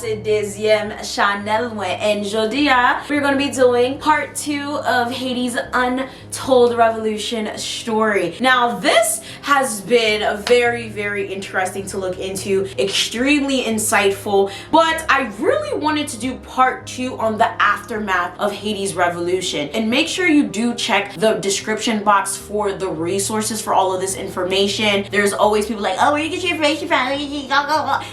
c'est deuxième Chanel and Jodie. We're going to be doing part 2 of Haiti's untold revolution story. Now this has been very, very interesting to look into, extremely insightful, but I really wanted to do part 2 on the aftermath of Haiti's revolution. And make sure you do check the description box for the resources for all of this information. There's always people like, oh, where you get your information from?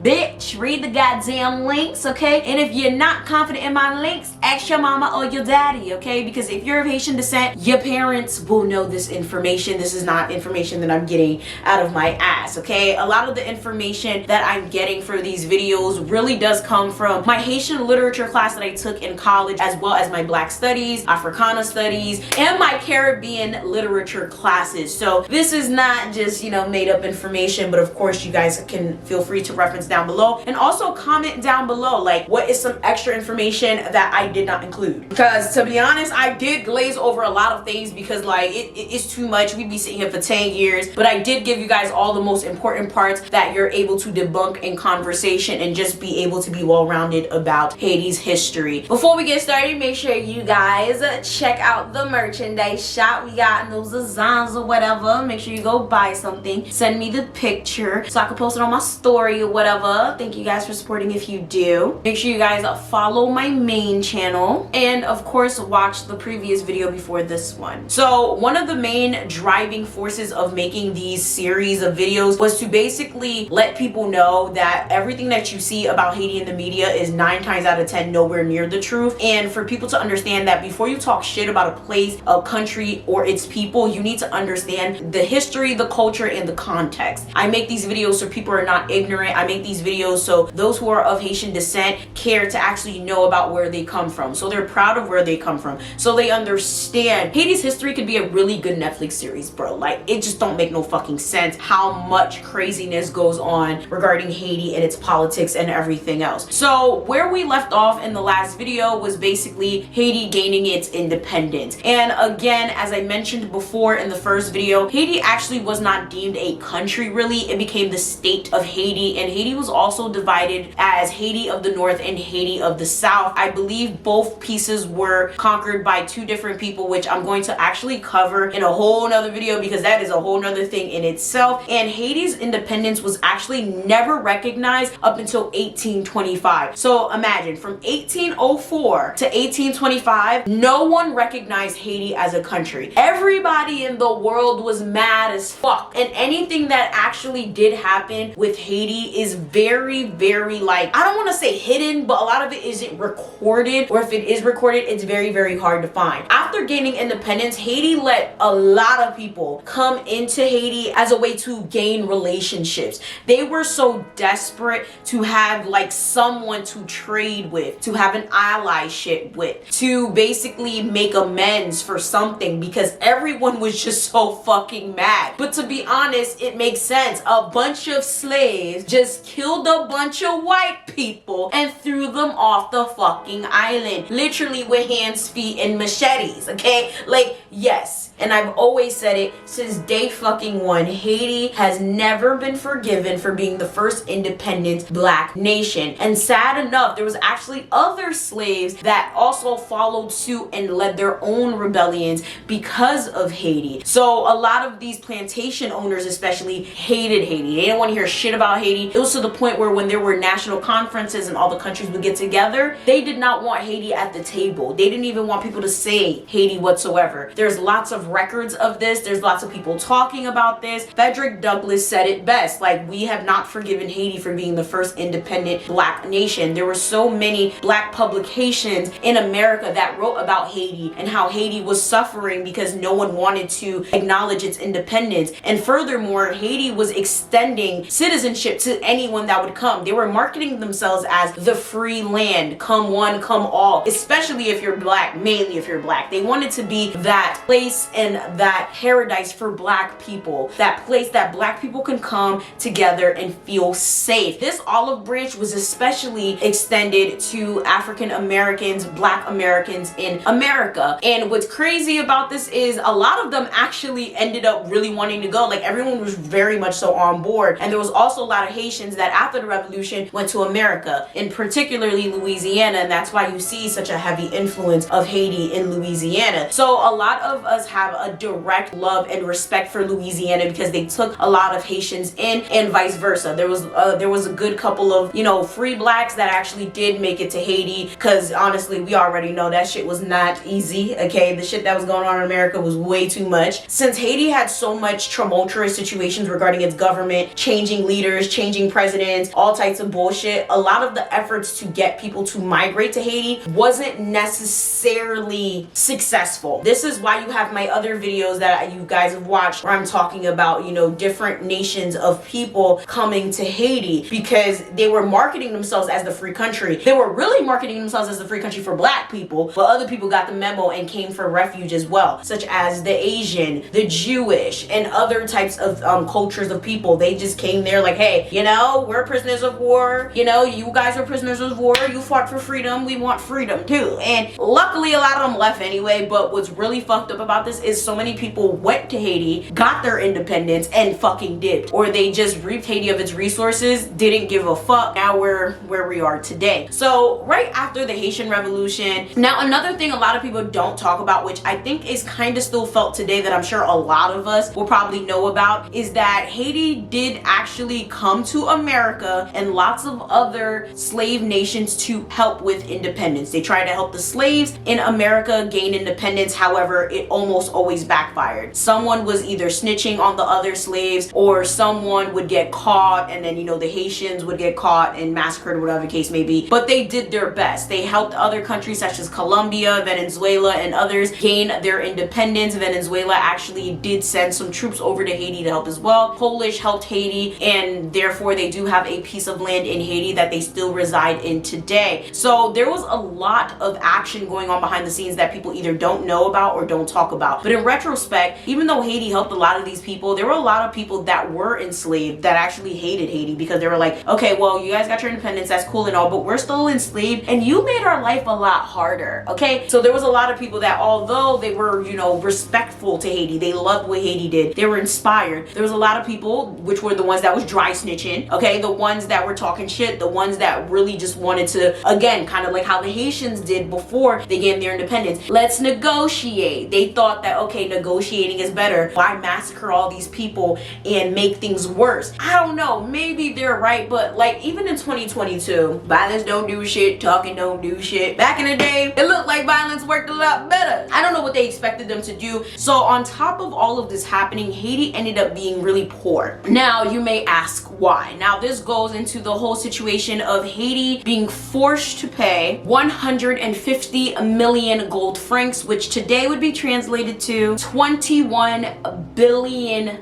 Bitch, read the goddamn links, okay? And if you're not confident in my links, ask your mama or your daddy, okay? Because if you're of Haitian descent, your parents will know this information. This is not information that I'm getting out of my ass, okay? A lot of the information that I'm getting for these videos really does come from my Haitian literature class that I took in college, as well as my Black Studies, Africana Studies, and my Caribbean literature classes. So this is not just, you know, made up information, but of course you guys can feel free to reference down below, and also comment down below like what is some extra information that I did not include, because to be honest I did glaze over a lot of things because like it's too much. We'd be sitting here for 10 years, but I did give you guys all the most important parts that you're able to debunk in conversation and just be able to be well-rounded about Haiti's history. Before we get started, make sure you guys check out the merchandise shop. We got those designs or whatever. Make sure you go buy something, send me the picture so I can post it on my story or whatever. Thank you guys for supporting if you do. Make sure you guys follow my main channel, and of course watch the previous video before this one. So one of the main driving forces of making these series of videos was to basically let people know that everything that you see about Haiti in the media is 9 times out of 10 nowhere near the truth, and for people to understand that before you talk shit about a place, a country, or its people, you need to understand the history, the culture, and the context. I make these videos so people are not ignorant. I make these videos so those who are of Haitian descent care to actually know about where they come from, so they're proud of where they come from, so they understand. Haiti's history could be a really good Netflix series, bro. Like, it just don't make no fucking sense how much craziness goes on regarding Haiti and its politics and everything else. So where we left off in the last video was basically Haiti gaining its independence. And again, as I mentioned before in the first video, Haiti actually was not deemed a country really. It became the state of Haiti, and Haiti was also divided as Haiti of the North and Haiti of the South. I believe both pieces were conquered by 2 different people, which I'm going to actually cover in a whole nother video because that is a whole nother thing in itself. And Haiti's independence was actually never recognized up until 1825. So imagine, from 1804 to 1825, no one recognized Haiti as a country. Everybody in the world was mad as fuck, and anything that actually did happen with Haiti is very, very, like, I don't want to say hidden, but a lot of it isn't recorded, or if it is recorded, it's very, very hard to find. After gaining independence, Haiti let a lot of people come into Haiti as a way to gain relationships. They were so desperate to have like someone to trade with, to have an allyship with, to basically make amends for something, because everyone was just so fucking mad. But to be honest, it makes sense. A bunch of slaves just killed a bunch of white people and threw them off the fucking island, literally with hands, feet, and machetes, okay? Like, yes. And I've always said it since day fucking one, Haiti has never been forgiven for being the first independent Black nation. And sad enough, there was actually other slaves that also followed suit and led their own rebellions because of Haiti. So a lot of these plantation owners especially hated Haiti. They didn't want to hear shit about Haiti. It was to the point where when there were national conferences and all the countries would get together, they did not want Haiti at the table. They didn't even want people to say Haiti whatsoever. There's lots of records of this. There's lots of people talking about this. Frederick Douglass said it best, like, we have not forgiven Haiti for being the first independent Black nation. There were so many Black publications in America that wrote about Haiti and how Haiti was suffering because no one wanted to acknowledge its independence. And furthermore, Haiti was extending citizenship to anyone that would come. They were marketing themselves as the free land, come one, come all, especially if you're Black, mainly if you're Black. They wanted to be that place and that paradise for black people, that place that black people can come together and feel safe. This olive branch was especially extended to African Americans, black Americans in America. And what's crazy about this is a lot of them actually ended up really wanting to go. Like, everyone was very much so on board. And there was also a lot of Haitians that after the revolution went to America, and particularly Louisiana, and that's why you see such a heavy influence of Haiti in Louisiana. So a lot of us have a direct love and respect for Louisiana because they took a lot of Haitians in, and vice versa. There was a good couple of, you know, free blacks that actually did make it to Haiti, because honestly, we already know that shit was not easy. Okay, the shit that was going on in America was way too much. Since Haiti had so much tumultuous situations regarding its government, changing leaders, changing presidents, all types of bullshit, a lot of the efforts to get people to migrate to Haiti wasn't necessarily successful. This is why you have my other videos that you guys have watched where I'm talking about, you know, different nations of people coming to Haiti, because they were marketing themselves as the free country. They were really marketing themselves as the free country for black people, but other people got the memo and came for refuge as well, such as the Asian, the Jewish, and other types of cultures of people. They just came there like, hey, you know, we're prisoners of war, you know, you guys are prisoners of war, you fought for freedom, we want freedom too. And luckily a lot of them left anyway. But what's really fucked up about this is so many people went to Haiti, got their independence, and fucking dipped, or they just reaped Haiti of its resources, didn't give a fuck. Now we're where we are today. So right after the Haitian Revolution, now another thing a lot of people don't talk about, which I think is kind of still felt today, that I'm sure a lot of us will probably know about, is that Haiti did actually come to America and lots of other slave nations to help with independence. They tried to help the slaves in America gain independence. However, it almost always backfired. Someone was either snitching on the other slaves, or someone would get caught, and then, you know, the Haitians would get caught and massacred, or whatever the case may be. But they did their best. They helped other countries such as Colombia, Venezuela, and others gain their independence. Venezuela actually did send some troops over to Haiti to help as well. Polish helped Haiti, and therefore they do have a piece of land in Haiti that they still reside in today. So there was a lot of action going on behind the scenes that people either don't know about or don't talk about. But in retrospect, even though Haiti helped a lot of these people, there were a lot of people that were enslaved that actually hated Haiti, because they were like, okay, well, you guys got your independence, that's cool and all, but we're still enslaved and you made our life a lot harder. Okay, so there was a lot of people that, although they were, you know, respectful to Haiti, they loved what Haiti did, they were inspired. There was a lot of people, which were the ones that was dry snitching, okay, the ones that were talking shit, the ones that really just wanted to, again, kind of like how the Haitians did before they gained their independence, let's negotiate. They thought that, okay, negotiating is better. Why massacre all these people and make things worse? I don't know, maybe they're right, but like, even in 2022, violence don't do shit, talking don't do shit. Back in the day, it looked like violence worked a lot better. I don't know what they expected them to do. So on top of all of this happening, Haiti ended up being really poor. Now you may ask why. Now this goes into the whole situation of Haiti being forced to pay 150 million gold francs, which today would be translated to $21 billion.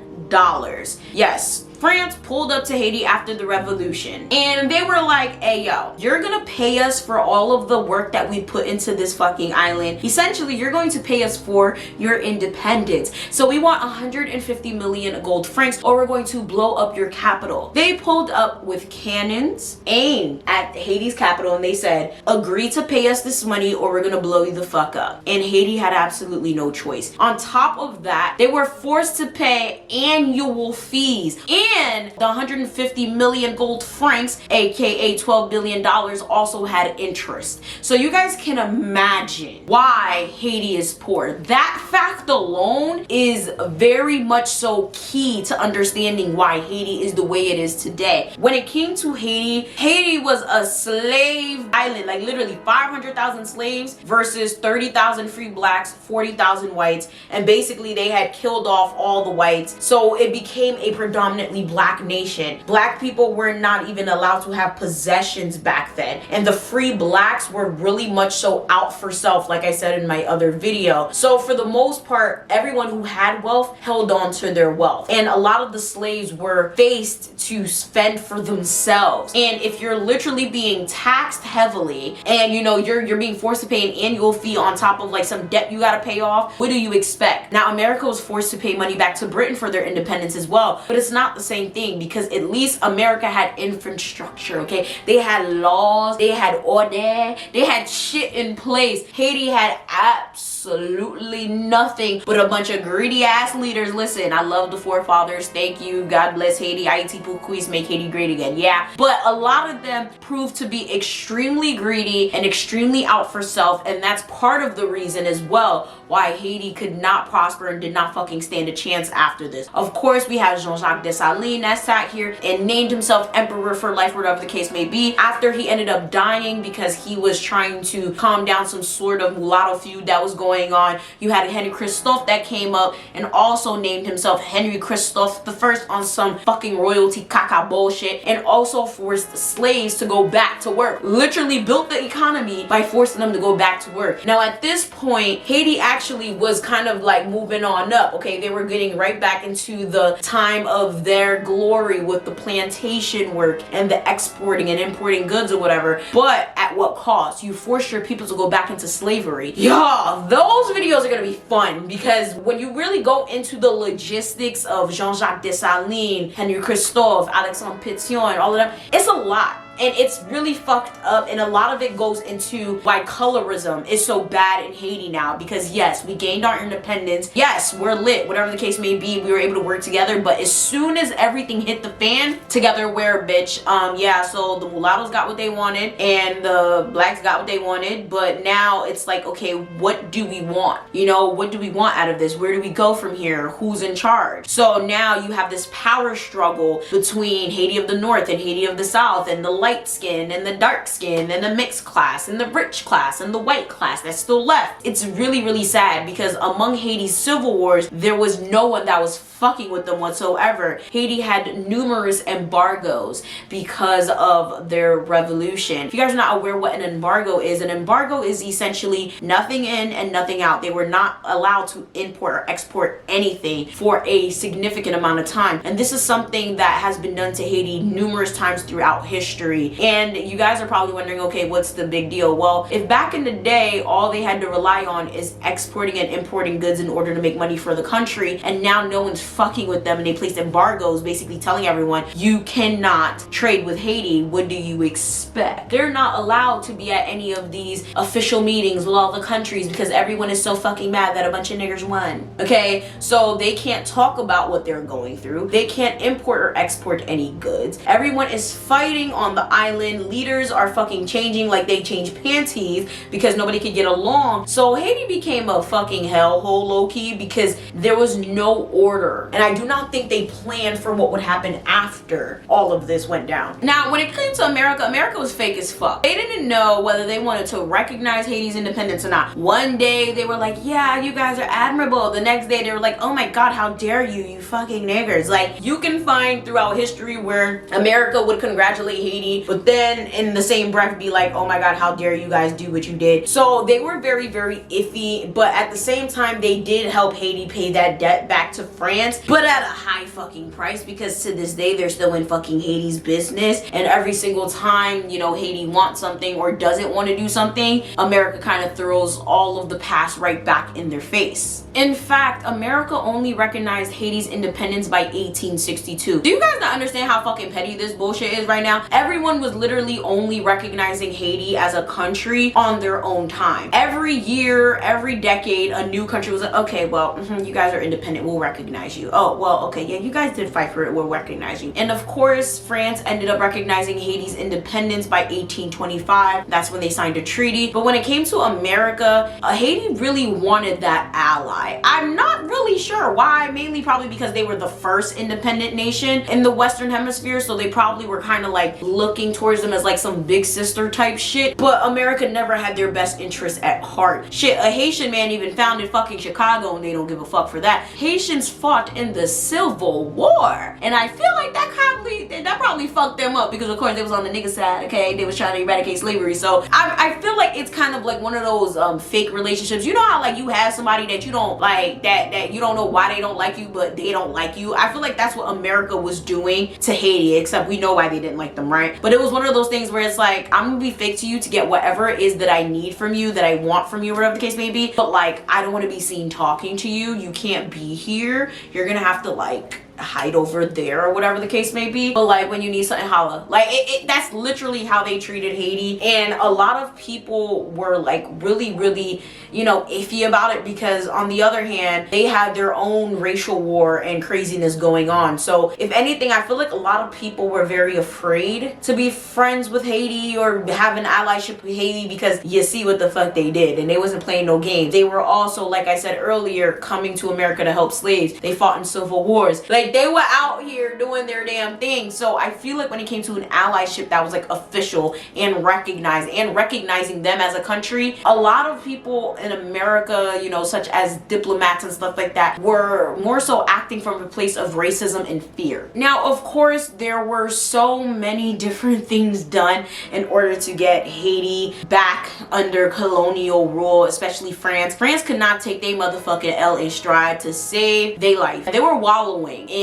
Yes, France pulled up to Haiti after the revolution, and they were like, hey yo, you're gonna pay us for all of the work that we put into this fucking island. Essentially, you're going to pay us for your independence. So we want 150 million gold francs, or we're going to blow up your capital. They pulled up with cannons aimed at Haiti's capital, and they said, agree to pay us this money or we're gonna blow you the fuck up. And Haiti had absolutely no choice. On top of that, they were forced to pay annual fees, and the 150 million gold francs, aka $12 billion, also had interest. So you guys can imagine why Haiti is poor. That fact alone is very much so key to understanding why Haiti is the way it is today. When it came to Haiti, Haiti was a slave island, like literally 500,000 slaves versus 30,000 free blacks, 40,000 whites, and basically they had killed off all the whites. So it became a predominantly predominantly black nation. Black people were not even allowed to have possessions back then, and the free blacks were really much so out for self, like I said in my other video. So for the most part, everyone who had wealth held on to their wealth, and a lot of the slaves were faced to fend for themselves. And if you're literally being taxed heavily, and you know you're being forced to pay an annual fee on top of like some debt you gotta pay off, what do you expect? Now America was forced to pay money back to Britain for their independence as well, but it's not the same thing, because at least America had infrastructure, okay? They had laws, they had order, they had shit in place. Haiti had absolutely nothing but a bunch of greedy ass leaders. Listen, I love the forefathers, thank you, God bless Haiti, Haiti Pukuis, make Haiti great again, yeah, but a lot of them proved to be extremely greedy and extremely out for self, and that's part of the reason as well why Haiti could not prosper and did not fucking stand a chance after this. Of course, we have Jean-Jacques Dessalines that sat here and named himself emperor for life, whatever the case may be, after he ended up dying because he was trying to calm down some sort of mulatto feud that was going on. You had Henry Christophe that came up and also named himself Henry Christophe the First on some fucking royalty caca bullshit, and also forced slaves to go back to work. Literally built the economy by forcing them to go back to work. Now at this point, Haiti actually was kind of like moving on up, okay? They were getting right back into the time of their glory with the plantation work and the exporting and importing goods or whatever, but at what cost? You forced your people to go back into slavery. Yeah, those videos are gonna be fun, because when you really go into the logistics of Jean-Jacques Dessalines, Henry Christophe, Alexandre Pétion, and all of them, it's a lot. And it's really fucked up, and a lot of it goes into why colorism is so bad in Haiti now, because yes, we gained our independence, yes, we're lit, whatever the case may be, we were able to work together, but as soon as everything hit the fan, together we're a bitch. Yeah, so the mulattoes got what they wanted and the blacks got what they wanted, but now it's like, okay, what do we want? You know, what do we want out of this? Where do we go from here? Who's in charge? So now you have this power struggle between Haiti of the North and Haiti of the South, and the light skin and the dark skin and the mixed class and the rich class and the white class that's still left. It's really, really sad, because among Haiti's civil wars, there was no one that was fucking with them whatsoever. Haiti had numerous embargoes because of their revolution. If you guys are not aware what an embargo is essentially nothing in and nothing out. They were not allowed to import or export anything for a significant amount of time, and this is something that has been done to Haiti numerous times throughout history. And you guys are probably wondering, okay, what's the big deal? Well, if back in the day all they had to rely on is exporting and importing goods in order to make money for the country, and now no one's fucking with them and they placed embargoes basically telling everyone you cannot trade with Haiti, what do you expect? They're not allowed to be at any of these official meetings with all the countries because everyone is so fucking mad that a bunch of niggers won, okay? So they can't talk about what they're going through, they can't import or export any goods, everyone is fighting on the island, leaders are fucking changing like they change panties because nobody could get along. So Haiti became a fucking hellhole low-key because there was no order, and I do not think they planned for what would happen after all of this went down. Now when it came to America, America was fake as fuck. They didn't know whether they wanted to recognize Haiti's independence or not. One day they were like, yeah, you guys are admirable. The next day they were like, oh my god, how dare you, you fucking niggers. Like, you can find throughout history where America would congratulate Haiti, but then in the same breath be like, oh my god, how dare you guys do what you did. So they were very, very iffy, but at the same time they did help Haiti pay that debt back to France, but at a high fucking price, because to this day they're still in fucking Haiti's business, and every single time, you know, Haiti wants something or doesn't want to do something, America kind of throws all of the past right back in their face. In fact, America only recognized Haiti's independence by 1862. Do you guys not understand how fucking petty this bullshit is right now? Everyone was literally only recognizing Haiti as a country on their own time. Every year, every decade, a new country was like, okay, well, you guys are independent, we'll recognize you. Oh, well, okay, yeah, you guys did fight for it, we'll recognize you. And of course, France ended up recognizing Haiti's independence by 1825. That's when they signed a treaty. But when it came to America, Haiti really wanted that ally. I'm not really sure why, mainly probably because they were the first independent nation in the Western Hemisphere, so they probably were kind of like looking looking towards them as like some big sister type shit, but America never had their best interests at heart. Shit, a Haitian man even founded fucking Chicago and they don't give a fuck for that. Haitians fought in the Civil War, and I feel like that probably fucked them up, because of course they was on the nigga side, okay? They was trying to eradicate slavery. So I feel like it's kind of like one of those fake relationships. You know how like you have somebody that you don't like, that you don't know why they don't like you, but they don't like you. I feel like that's what America was doing to Haiti, except we know why they didn't like them, right? But it was one of those things where it's like, I'm gonna be fake to you to get whatever it is that I need from you, that I want from you, whatever the case may be, but like I don't want to be seen talking to you. You can't be here. You're gonna have to like hide over there or whatever the case may be, but like when you need something, holla. Like that's literally how they treated Haiti, and a lot of people were like really, you know, iffy about it, because on the other hand they had their own racial war and craziness going on. So if anything, I feel like a lot of people were very afraid to be friends with Haiti or have an allyship with Haiti, because you see what the fuck they did, and they wasn't playing no games. They were also, like I said earlier, coming to America to help slaves. They fought in civil wars. Like they were out here doing their damn thing. So I feel like when it came to an allyship that was like official and recognized, and recognizing them as a country, a lot of people in America, you know, such as diplomats and stuff like that, were more so acting from a place of racism and fear. Now, of course, there were so many different things done in order to get Haiti back under colonial rule, especially France. France could not take their motherfucking L in stride to save their life. They were wallowing in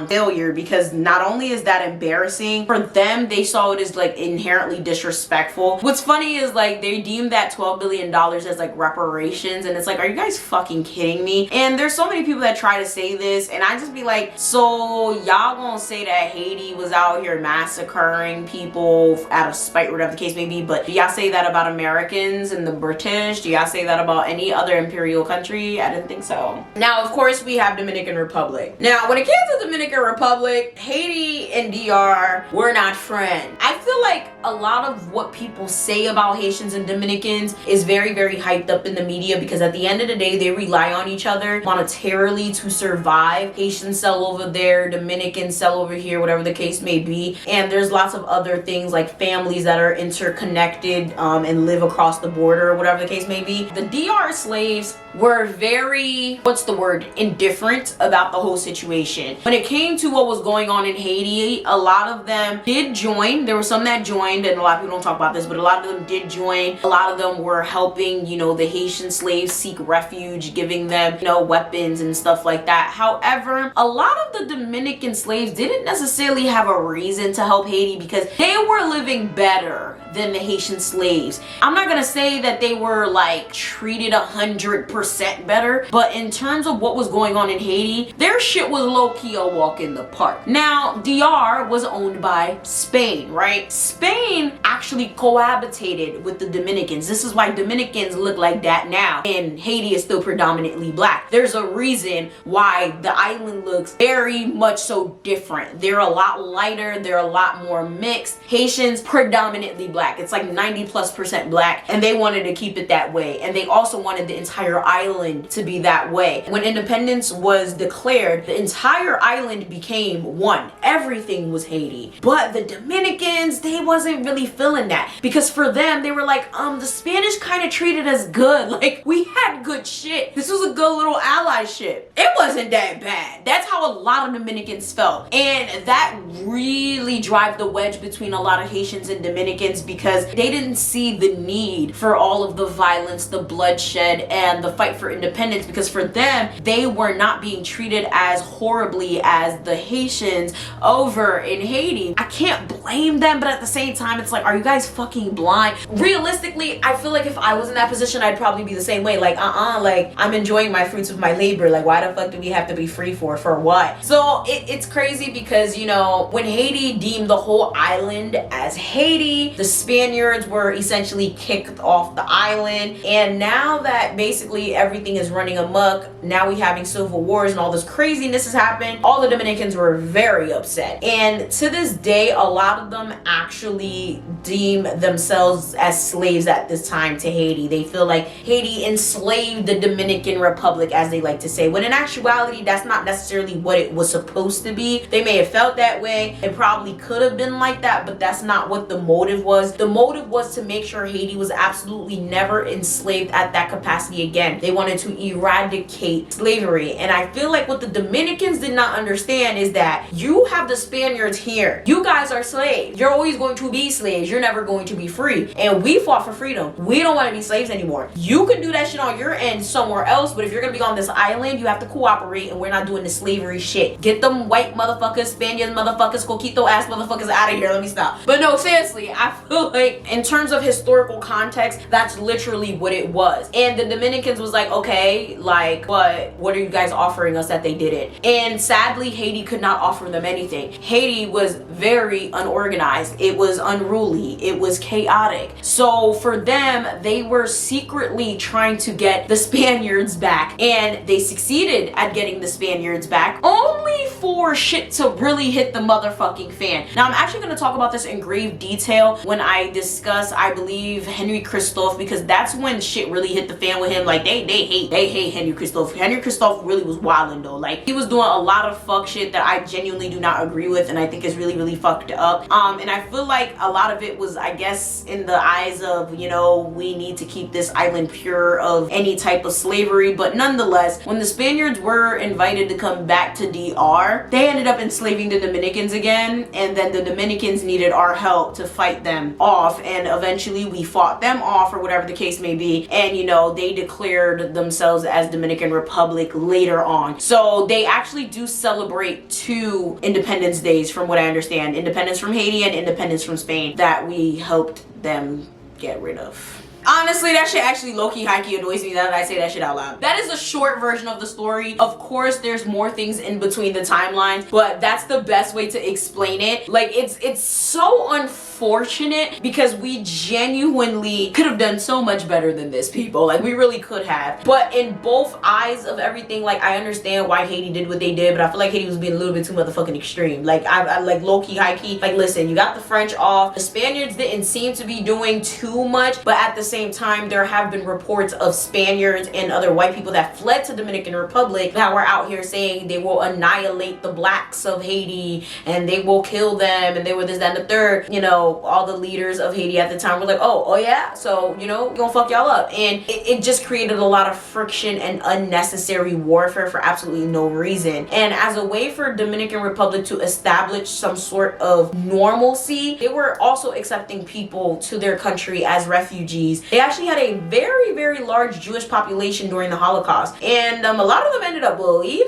failure, because not only is that embarrassing for them, they saw it as like inherently disrespectful. What's funny is like they deemed that $12 billion as like reparations, and it's like, are you guys fucking kidding me? And there's so many people that try to say this, and I just be like, so y'all gonna say that Haiti was out here massacring people out of spite, whatever the case may be, but do y'all say that about Americans and the British? Do y'all say that about any other imperial country? I didn't think so. Now, of course, we have Dominican Republic. Now, when it came to Dominican Republic, Haiti and DR were not friends. I feel like a lot of what people say about Haitians and Dominicans is very hyped up in the media, because at the end of the day, they rely on each other monetarily to survive. Haitians sell over there, Dominicans sell over here, whatever the case may be. And there's lots of other things like families that are interconnected and live across the border, or whatever the case may be. The DR slaves were very, what's the word, indifferent about the whole situation. When it came to what was going on in Haiti, a lot of them did join. There were some that joined, and a lot of people don't talk about this, but a lot of them did join. A lot of them were helping, you know, the Haitian slaves seek refuge, giving them, you know, weapons and stuff like that. However, a lot of the Dominican slaves didn't necessarily have a reason to help Haiti, because they were living better than the Haitian slaves. I'm not gonna say that they were like treated 100% better, but in terms of what was going on in Haiti, their shit was low-key a walk in the park. Now, DR was owned by Spain, right? Spain actually cohabitated with the Dominicans. This is why Dominicans look like that now, and Haiti is still predominantly black. There's a reason why the island looks very much so different. They're a lot lighter, they're a lot more mixed. Haitians predominantly black. It's like 90+% black, and they wanted to keep it that way, and they also wanted the entire island to be that way. When independence was declared, the entire island became one. Everything was Haiti. But the Dominicans, they wasn't really feeling that, because for them, they were like, the Spanish kind of treated us good. Like, we had good shit. This was a good little allyship. It wasn't that bad. That's how a lot of Dominicans felt, and that really drive the wedge between a lot of Haitians and Dominicans, because they didn't see the need for all of the violence, the bloodshed, and the fight for independence, because for them, they were not being treated as horribly as the Haitians over in Haiti. I can't blame them, but at the same time, it's like, are you guys fucking blind? Realistically, I feel like if I was in that position, I'd probably be the same way. Like, like, I'm enjoying my fruits of my labor. Like, why the fuck do we have to be free for what? So it's crazy, because, you know, when Haiti deemed the whole island as Haiti, the Spaniards were essentially kicked off the island, and now that basically everything is running amok, now we having civil wars and all this craziness has happened, all the Dominicans were very upset. And to this day, a lot of them actually deem themselves as slaves at this time to Haiti. They feel like Haiti enslaved the Dominican Republic, as they like to say, when in actuality that's not necessarily what it was supposed to be. They may have felt that way, it probably could have been like that, but that's not what the motive was. The motive was to make sure Haiti was absolutely never enslaved at that capacity again. They wanted to eradicate slavery. And I feel like what the Dominicans did not understand is that you have the Spaniards here, you guys are slaves, you're always going to be slaves, you're never going to be free, and we fought for freedom. We don't want to be slaves anymore. You can do that shit on your end somewhere else, but if you're gonna be on this island, you have to cooperate, and we're not doing the slavery shit. Get them white motherfuckers, Spaniards motherfuckers, coquito ass motherfuckers out of here. Let me stop. But no, seriously, I feel like in terms of historical context, that's literally what it was. And the Dominicans was like, okay, like what are you guys offering us that they didn't? And sadly, Haiti could not offer them anything. Haiti was very unorganized, it was unruly, it was chaotic. So for them, they were secretly trying to get the Spaniards back, and they succeeded at getting the Spaniards back, only for shit to really hit the motherfucking fan. Now I'm actually going to talk about this in grave detail when I discuss, I believe, Henry Christophe, because that's when shit really hit the fan with him. Like they hate Henry Christophe. Henry Christophe really was wilding though. Like he was doing a lot of fuck shit that I genuinely do not agree with, and I think is really fucked up. And I feel like a lot of it was, I guess, in the eyes of, you know, we need to keep this island pure of any type of slavery. But nonetheless, when the Spaniards were invited to come back to DR, they ended up enslaving the Dominicans again, and then the Dominicans needed our help to fight them off, and eventually we fought them off, or whatever the case may be, and you know, they declared themselves as Dominican Republic later on. So they actually do celebrate two Independence Days, from what I understand, independence from Haiti and independence from Spain, that we helped them get rid of. Honestly, that shit actually low-key high-key annoys me now that I say that shit out loud. That is a short version of the story. Of course, there's more things in between the timelines, but that's the best way to explain it. Like, it's so unfortunate because we genuinely could have done so much better than this, people. Like, we really could have. But in both eyes of everything, like, I understand why Haiti did what they did, but I feel like Haiti was being a little bit too motherfucking extreme. Like, I like low-key, high-key. Like, listen, you got the French off. The Spaniards didn't seem to be doing too much, but at the same time, there have been reports of Spaniards and other white people that fled to Dominican Republic that were out here saying they will annihilate the blacks of Haiti and they will kill them, and they were this, that, and the third. You know, all the leaders of Haiti at the time were like, oh yeah, so you know, we're gonna fuck y'all up. And it just created a lot of friction and unnecessary warfare for absolutely no reason. And as a way for Dominican Republic to establish some sort of normalcy, they were also accepting people to their country as refugees. They actually had a very large Jewish population during the Holocaust, and a lot of them ended up leaving.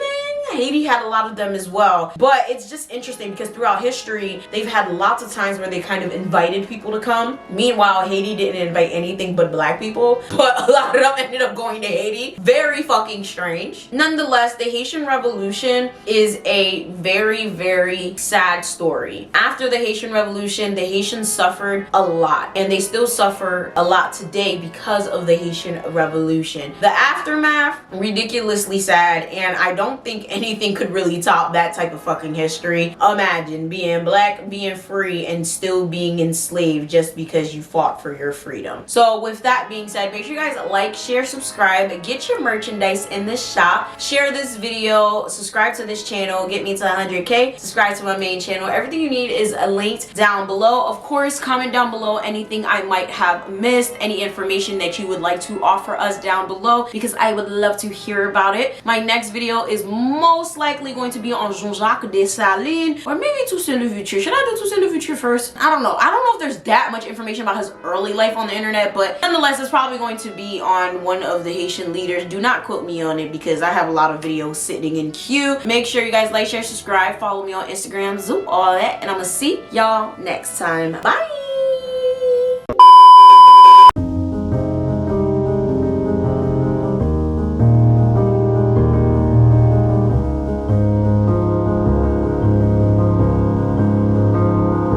Haiti had a lot of them as well. But it's just interesting because throughout history, they've had lots of times where they kind of invited people to come. Meanwhile, Haiti didn't invite anything but black people, but a lot of them ended up going to Haiti. Very fucking strange. Nonetheless, the Haitian Revolution is a very sad story. After the Haitian Revolution, the Haitians suffered a lot, and they still suffer a lot today because of the Haitian Revolution. The aftermath, ridiculously sad, and I don't think anything could really top that type of fucking history. Imagine being black, being free, and still being enslaved just because you fought for your freedom. So with that being said, make sure you guys like, share, subscribe, get your merchandise in the shop, share this video, subscribe to this channel, get me to 100K, subscribe to my main channel. Everything you need is linked down below. Of course, comment down below anything I might have missed, any information that you would like to offer us down below, because I would love to hear about it. My next video is most likely going to be on Jean-Jacques Dessalines, or maybe Toussaint Louverture. Should I do Toussaint Louverture first? I don't know if there's that much information about his early life on the internet, but nonetheless, it's probably going to be on one of the Haitian leaders. Do not quote me on it because I have a lot of videos sitting in queue. Make sure you guys like, share, subscribe, follow me on Instagram, Zoom, all that, and I'm gonna see y'all next time. Bye.